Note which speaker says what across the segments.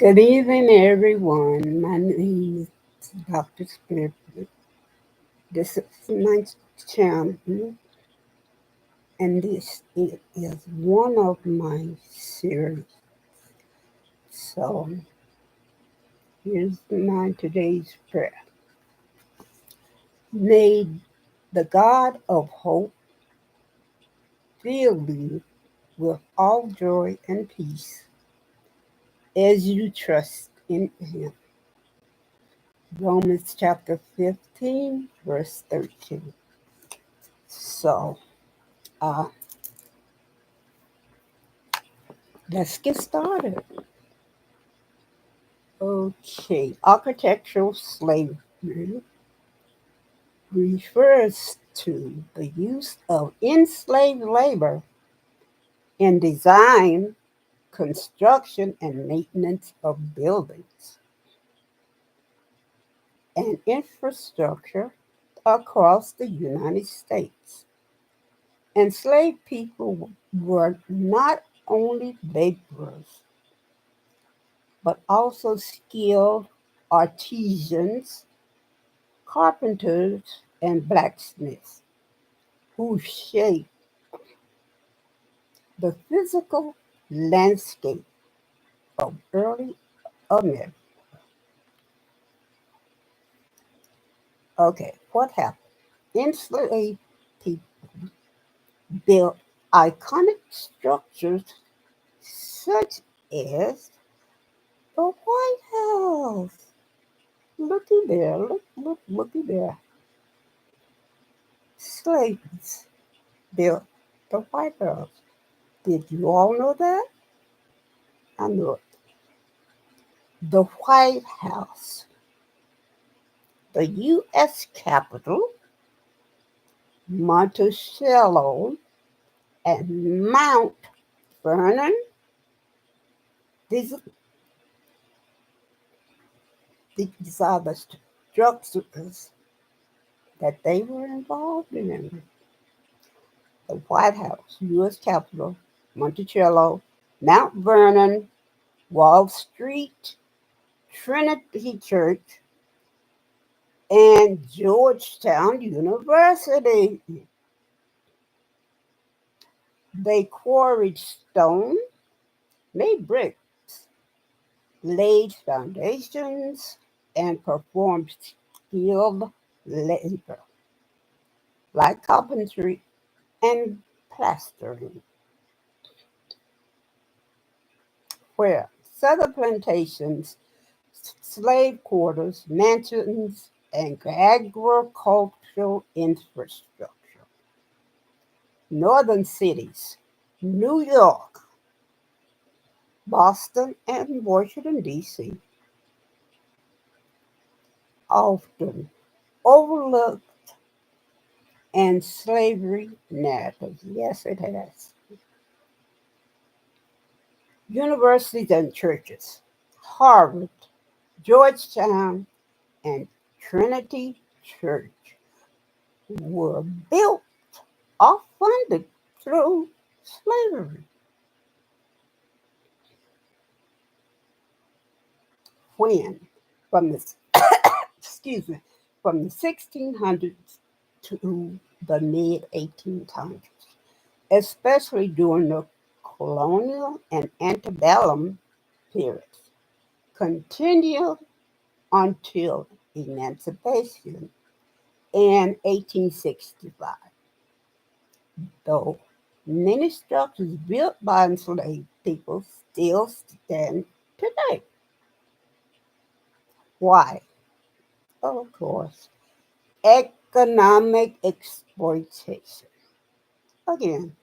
Speaker 1: Good evening, everyone. My name is Dr. Spirit. This is my channel, and this is one of my series. So, here's my today's prayer. May the God of hope fill you with all joy and peace as you trust in Him. Romans chapter 15, verse 13. So, uh, let's get started. Okay, architectural slavery refers to the use of enslaved labor in design, construction, and maintenance of buildings and infrastructure across the United States. Enslaved people were not only laborers, but also skilled artisans, carpenters, and blacksmiths who shaped the physical landscape of early America. Okay, what happened? Enslaved people built iconic structures such as the White House. Looky there, looky there. Slaves built the White House. Did you all know that? I know it. The White House, the U.S. Capitol, Monticello, and Mount Vernon. These, these are the structures that they were involved in. The White House, U.S. Capitol, Monticello, Mount Vernon, Wall Street, Trinity Church, and Georgetown University. They quarried stone, made bricks, laid foundations, and performed skilled labor like carpentry and plastering, where southern plantations, slave quarters, mansions, and agricultural infrastructure. Northern cities, New York, Boston, and Washington, D.C., often overlooked and slavery narratives. Yes, it has. Universities and churches, Harvard, Georgetown, and Trinity Church were built or funded through slavery. When? From the excuse me, from the 1600s to the mid 1800s, especially during the colonial and antebellum periods, continued until emancipation in 1865, though many structures built by enslaved people still stand today. Why? Of course, economic exploitation. Again,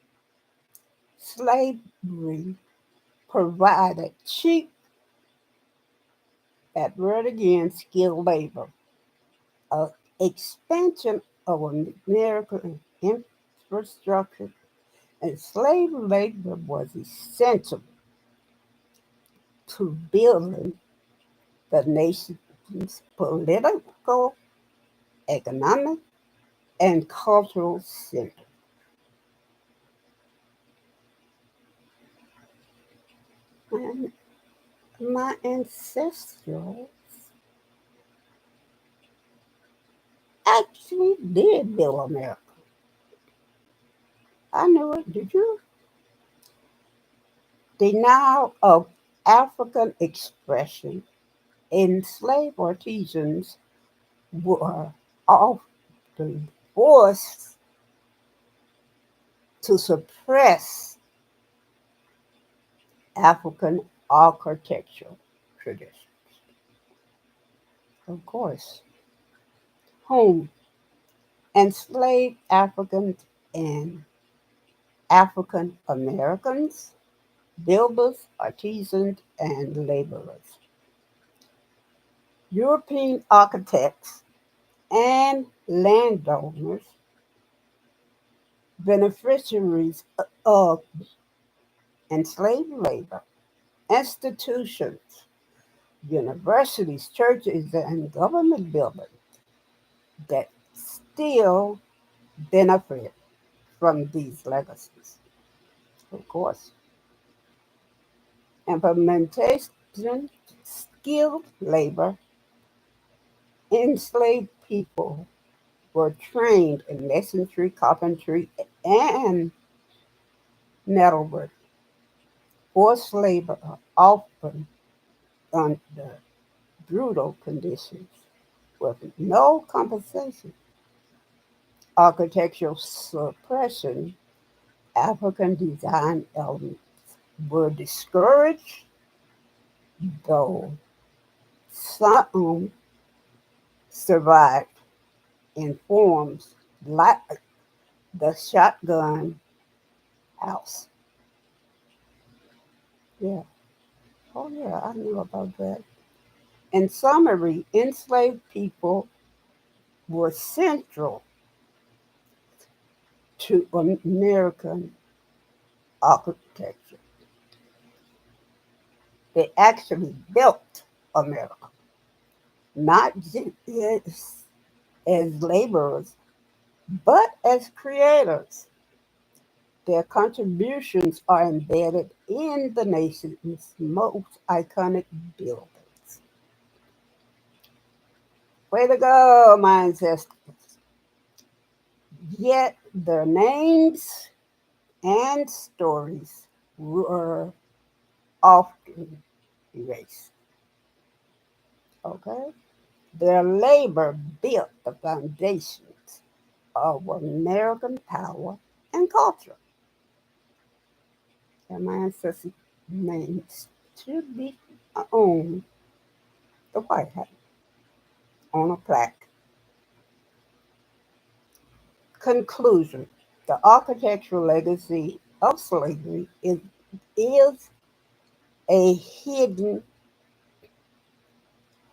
Speaker 1: slavery provided cheap, that word again, skilled labor, an expansion of American infrastructure, and slave labor was essential to building the nation's political, economic, and cultural center. And My ancestors actually did build America. I knew it. Did you? Denial of African expression. Enslaved artisans were often forced to suppress African architectural traditions. Of course, home enslaved Africans and African Americans, builders, artisans, and laborers. European architects and landowners, beneficiaries of enslaved labor, institutions, universities, churches, and government buildings that still benefit from these legacies. Of course, implementation, skilled labor, enslaved people were trained in masonry, carpentry, and metalwork. Forced labor often under brutal conditions with no compensation. Architectural suppression, African design elements were discouraged, though some survived in forms like the shotgun house. Yeah, oh yeah, I knew about that. In summary, enslaved people were central to American architecture. They actually built America, not just as laborers, but as creators. Their contributions are embedded in the nation's most iconic buildings. Way to go, my ancestors. Yet their names and stories were often erased. Okay? Their labor built the foundations of American power and culture. And my ancestors' names should be on the White House on a plaque. Conclusion: the architectural legacy of slavery is a hidden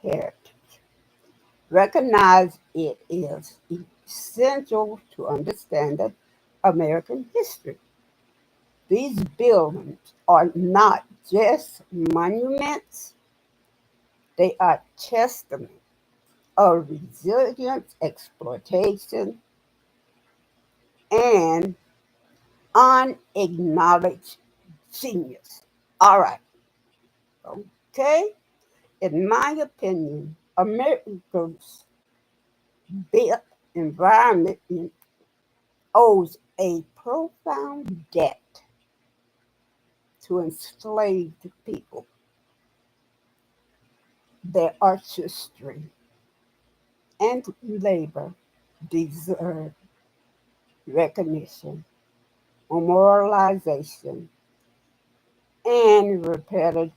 Speaker 1: heritage. Recognize it is essential to understand American history. These buildings are not just monuments, they are testament of resilience, exploitation, and unacknowledged genius. All right, okay? In my opinion, America's built environment owes a profound debt to enslaved people. Their artistry and labor deserve recognition, memorialization, and reparative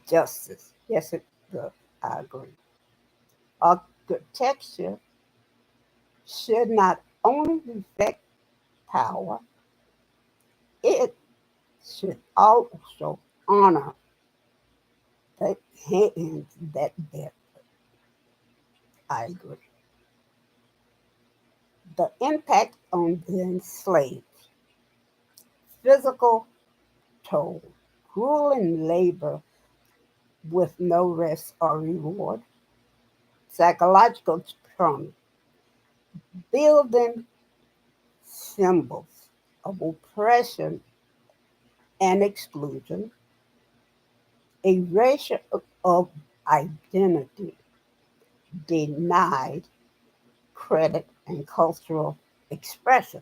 Speaker 1: justice. Yes, it does. I agree. Architecture should not only reflect power, it should also honor the hands that bear. I agree. The impact on the enslaved, physical toll, grueling labor with no rest or reward, psychological trauma, building symbols of oppression and exclusion, erasure of identity, denied credit and cultural expression,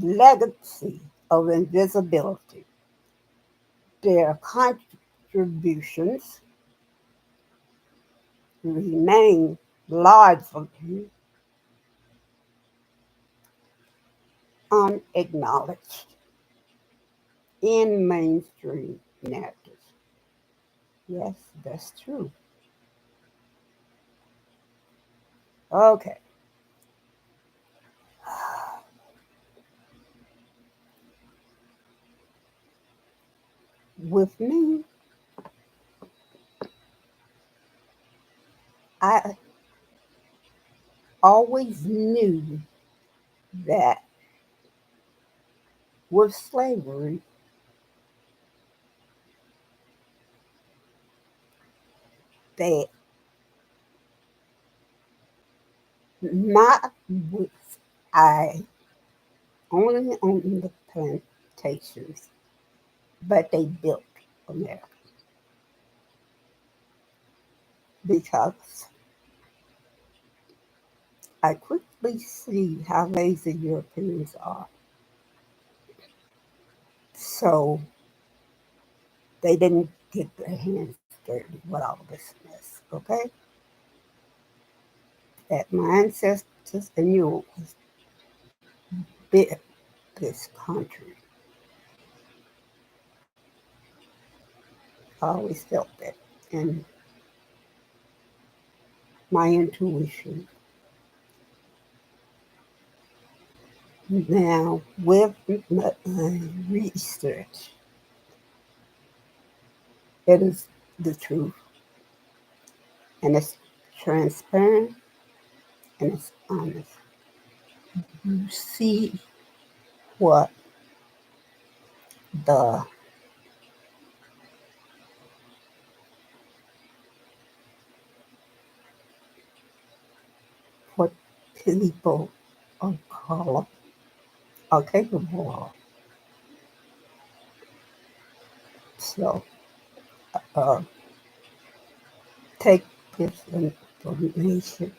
Speaker 1: legacy of invisibility. Their contributions remain largely unacknowledged in mainstream narratives. Yes, that's true. Okay. With me, I always knew that with slavery, that not with I only on the plantations, but they built America because I quickly see how lazy Europeans are. So they didn't get their hands dirty with all this mess, okay? That my ancestors and yours built this country. I always felt that. And my intuition. Now, with my research, it is the truth, and it's transparent, and it's honest. You see what the what people of color are capable of. So, uh, take this information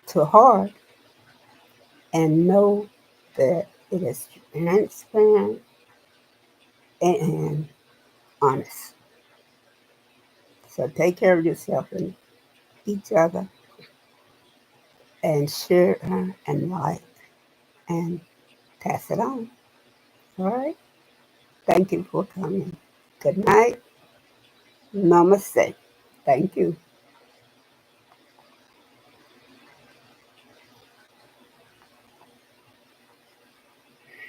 Speaker 1: to heart and know that it is transparent and honest. So take care of yourself and each other and share and like and pass it on. All right? Thank you for coming. Good night. Namaste. Thank you.